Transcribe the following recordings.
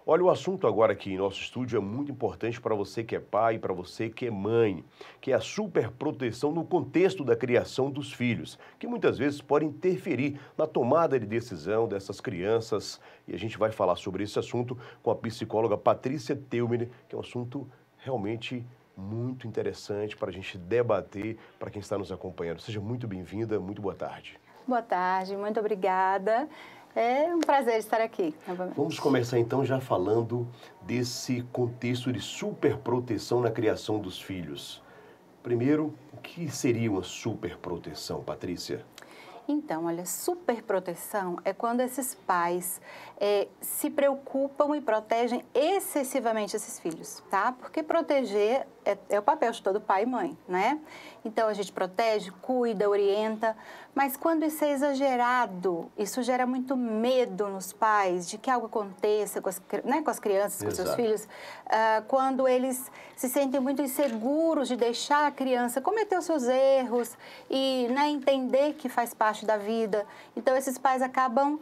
Olha, o assunto agora aqui em nosso estúdio é muito importante para você que é pai, para você que é mãe, que é a superproteção no contexto da criação dos filhos, que muitas vezes pode interferir na tomada de decisão dessas crianças. E a gente vai falar sobre esse assunto com a psicóloga Patrícia Teumer, que é um assunto realmente muito interessante para a gente debater, para quem está nos acompanhando. Seja muito bem-vinda, muito boa tarde. Boa tarde, muito obrigada. É um prazer estar aqui novamente. Vamos começar então já falando desse contexto de superproteção na criação dos filhos. Primeiro, o que seria uma superproteção, Patrícia? Então, olha, superproteção é quando esses pais se preocupam e protegem excessivamente esses filhos, tá? Porque proteger é o papel de todo pai e mãe, né? Então, a gente protege, cuida, orienta, mas quando isso é exagerado, isso gera muito medo nos pais de que algo aconteça com as crianças, com seus filhos, quando eles se sentem muito inseguros de deixar a criança cometer os seus erros e entender que faz parte da vida. Então, esses pais acabam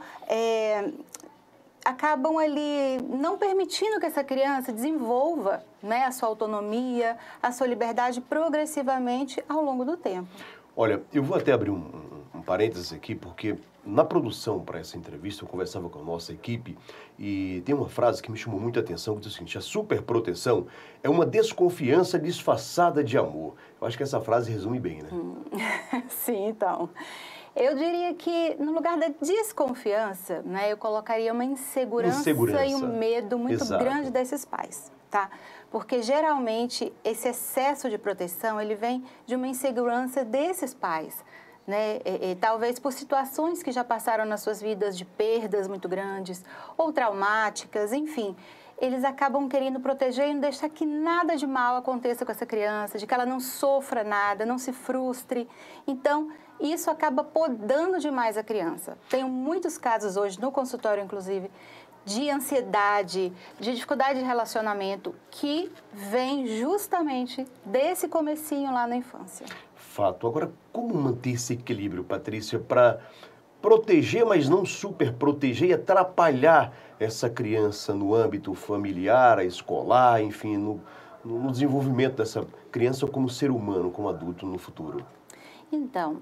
ali não permitindo que essa criança desenvolva a sua autonomia, a sua liberdade progressivamente ao longo do tempo. Olha, eu vou até abrir um parênteses aqui, porque na produção para essa entrevista eu conversava com a nossa equipe e tem uma frase que me chamou muita atenção, que diz o seguinte: a superproteção é uma desconfiança disfarçada de amor. Eu acho que essa frase resume bem, né? Sim, então. Eu diria que, no lugar da desconfiança, eu colocaria uma insegurança e um medo muito grande desses pais, tá? Porque, geralmente, esse excesso de proteção, ele vem de uma insegurança desses pais, né? Talvez por situações que já passaram nas suas vidas de perdas muito grandes ou traumáticas, enfim. Eles acabam querendo proteger e não deixar que nada de mal aconteça com essa criança, de que ela não sofra nada, não se frustre. Então, isso acaba podando demais a criança. Tenho muitos casos hoje, no consultório inclusive, de ansiedade, de dificuldade de relacionamento, que vem justamente desse comecinho lá na infância. Fato. Agora, como manter esse equilíbrio, Patrícia, para proteger, mas não superproteger e atrapalhar essa criança no âmbito familiar, escolar, enfim, no desenvolvimento dessa criança como ser humano, como adulto no futuro? Então,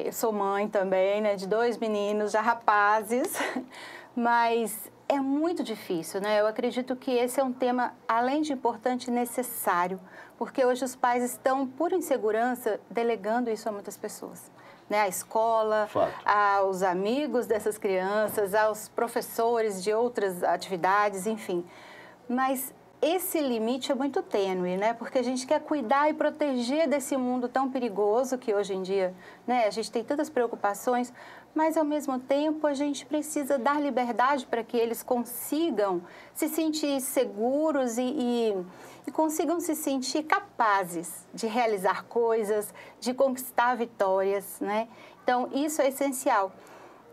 eu sou mãe também, de 2 meninos, já rapazes, mas é muito difícil, Eu acredito que esse é um tema, além de importante, necessário, porque hoje os pais estão, por insegurança, delegando isso a muitas pessoas. À escola, aos amigos dessas crianças, aos professores de outras atividades, enfim. Mas esse limite é muito tênue, Porque a gente quer cuidar e proteger desse mundo tão perigoso que hoje em dia, a gente tem tantas preocupações, mas ao mesmo tempo a gente precisa dar liberdade para que eles consigam se sentir seguros e consigam se sentir capazes de realizar coisas, de conquistar vitórias, Então, isso é essencial.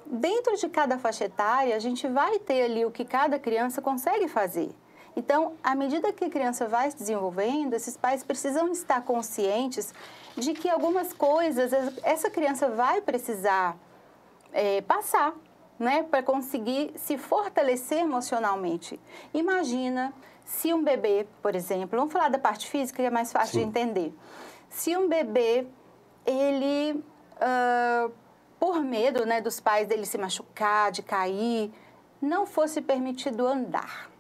Dentro de cada faixa etária, a gente vai ter ali o que cada criança consegue fazer. Então, à medida que a criança vai se desenvolvendo, esses pais precisam estar conscientes de que algumas coisas essa criança vai precisar passar, para conseguir se fortalecer emocionalmente. Imagina se um bebê, por exemplo, vamos falar da parte física que é mais fácil de entender. Se um bebê, ele, por medo dos pais dele se machucar, de cair, não fosse permitido andar.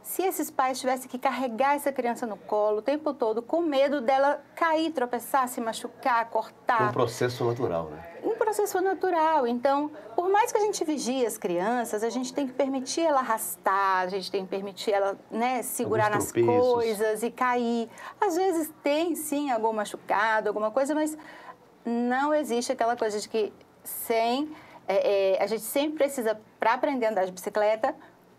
Se esses pais tivessem que carregar essa criança no colo o tempo todo, com medo dela cair, tropeçar, se machucar, cortar. Um processo natural, Um processo natural. Então, por mais que a gente vigie as crianças, a gente tem que permitir ela arrastar, a gente tem que permitir ela segurar nas coisas e cair. Às vezes tem, sim, algum machucado, alguma coisa, mas não existe aquela coisa de que a gente sempre precisa, para aprender a andar de bicicleta,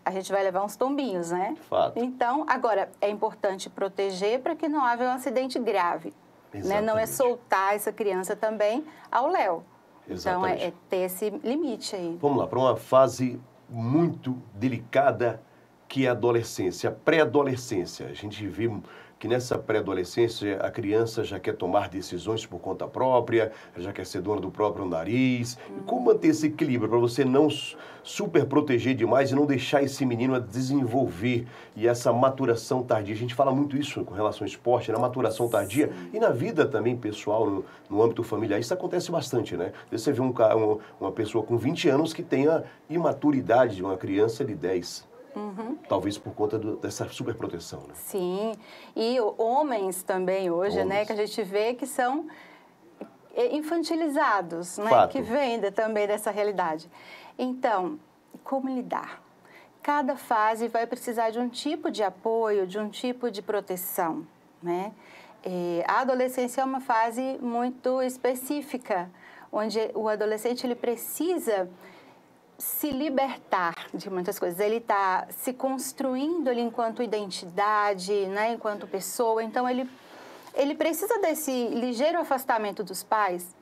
a gente vai levar uns tombinhos, Fato. Então, agora, é importante proteger para que não haja um acidente grave. Não é soltar essa criança também ao léu. Então, é ter esse limite aí. Vamos lá, para uma fase muito delicada que é a adolescência, a pré-adolescência. A gente vê que nessa pré-adolescência a criança já quer tomar decisões por conta própria, já quer ser dona do próprio nariz. E como manter esse equilíbrio para você não super proteger demais e não deixar esse menino a desenvolver e essa maturação tardia? A gente fala muito isso com relação ao esporte, na maturação tardia e na vida também pessoal, no âmbito familiar. Isso acontece bastante, né? Você vê uma pessoa com 20 anos que tem a imaturidade de uma criança de 10. Talvez por conta dessa superproteção, né? Sim, e homens também hoje, né, que a gente vê que são infantilizados, né, Fato. que vêm também dessa realidade. Então, como lidar? Cada fase vai precisar de um tipo de apoio, de um tipo de proteção, né? A adolescência é uma fase muito específica, onde o adolescente ele precisa se libertar de muitas coisas. Ele está se construindo ali enquanto identidade, né, enquanto pessoa. Então, ele precisa desse ligeiro afastamento dos pais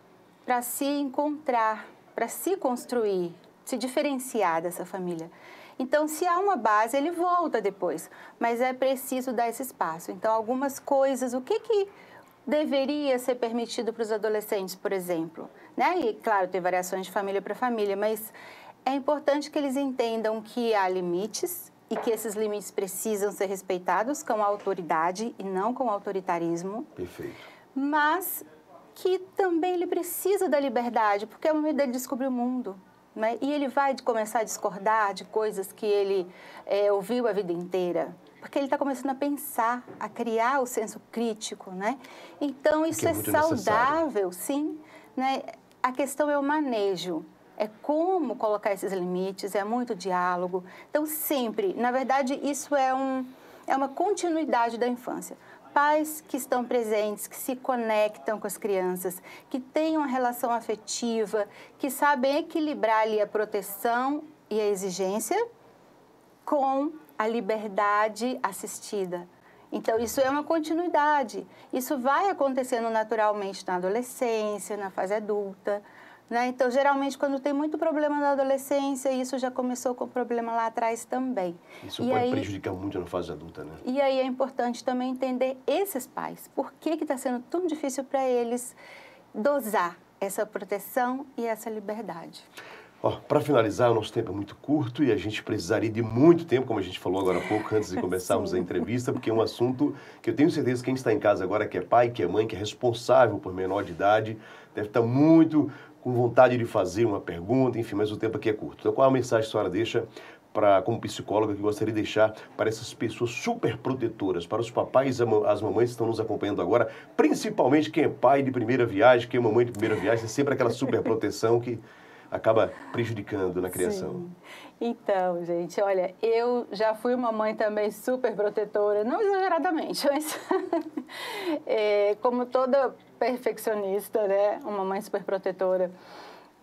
para se encontrar, para se construir, se diferenciar dessa família. Então, se há uma base, ele volta depois, mas é preciso dar esse espaço. Então, algumas coisas, o que deveria ser permitido para os adolescentes, por exemplo? Né? E, claro, tem variações de família para família, mas é importante que eles entendam que há limites e que esses limites precisam ser respeitados com a autoridade e não com o autoritarismo. Perfeito. Mas que também ele precisa da liberdade, porque é o momento dele descobrir o mundo, né? E ele vai começar a discordar de coisas que ele ouviu a vida inteira, porque ele está começando a pensar, a criar o senso crítico, né? Então, isso é saudável, sim, né? A questão é o manejo. É como colocar esses limites, é muito diálogo. Então, sempre, na verdade, isso é uma continuidade da infância. Pais que estão presentes, que se conectam com as crianças, que têm uma relação afetiva, que sabem equilibrar ali a proteção e a exigência com a liberdade assistida. Então, isso é uma continuidade. Isso vai acontecendo naturalmente na adolescência, na fase adulta, né? Então, geralmente, quando tem muito problema na adolescência, isso já começou com problema lá atrás também. Isso pode prejudicar muito na fase adulta, né? E aí é importante também entender esses pais. Por que está sendo tão difícil para eles dosar essa proteção e essa liberdade? Para finalizar, o nosso tempo é muito curto e a gente precisaria de muito tempo, como a gente falou agora há pouco, antes de começarmos a entrevista, porque é um assunto que eu tenho certeza que quem está em casa agora, que é pai, que é mãe, que é responsável por menor de idade, deve estar muito com vontade de fazer uma pergunta, enfim, mas o tempo aqui é curto. Então, qual é a mensagem que a senhora deixa como psicóloga, que gostaria de deixar para essas pessoas super protetoras, para os papais e as mamães que estão nos acompanhando agora, principalmente quem é pai de primeira viagem, quem é mamãe de primeira viagem, é sempre aquela super proteção que acaba prejudicando na criação. Sim. Então, gente, olha, eu já fui uma mãe também super protetora, não exageradamente, mas como toda perfeccionista, né, uma mãe super protetora.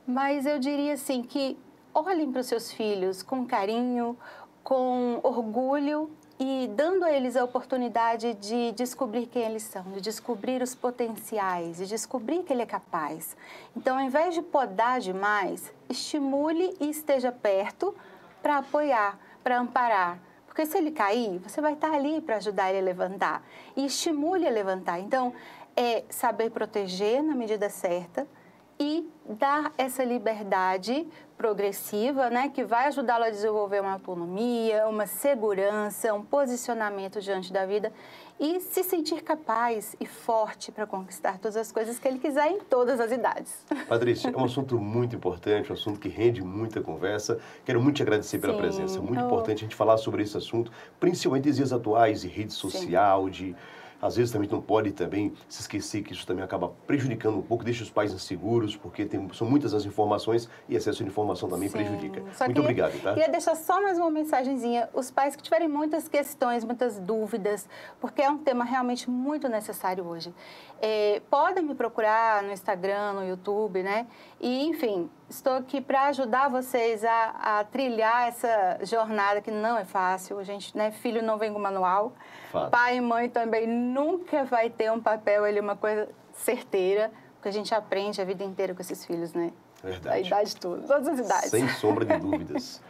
Mas eu diria assim que olhem para os seus filhos com carinho, com orgulho e dando a eles a oportunidade de descobrir quem eles são, de descobrir os potenciais, de descobrir que ele é capaz. Então, ao invés de podar demais, estimule e esteja perto para apoiar, para amparar. Porque se ele cair, você vai estar ali para ajudar ele a levantar. E estimule a levantar. Então, é saber proteger na medida certa e dar essa liberdade progressiva, né, que vai ajudá-lo a desenvolver uma autonomia, uma segurança, um posicionamento diante da vida e se sentir capaz e forte para conquistar todas as coisas que ele quiser em todas as idades. Patrícia, é um assunto muito importante, um assunto que rende muita conversa. Quero muito te agradecer pela presença. É muito importante a gente falar sobre esse assunto, principalmente nos dias atuais de rede social, às vezes também não pode também se esquecer que isso também acaba prejudicando um pouco, deixa os pais inseguros, porque são muitas as informações e excesso de informação também prejudica. Muito obrigado, tá? Queria deixar só mais uma mensagenzinha. Os pais que tiverem muitas questões, muitas dúvidas, porque é um tema realmente muito necessário hoje, podem me procurar no Instagram, no YouTube, né? E, enfim, estou aqui para ajudar vocês a trilhar essa jornada que não é fácil. A gente, né, filho não vem com manual. Fato. Pai e mãe também nunca vai ter um papel ali, uma coisa certeira, porque a gente aprende a vida inteira com esses filhos, né? Verdade. Da idade toda, todas as idades. Sem sombra de dúvidas.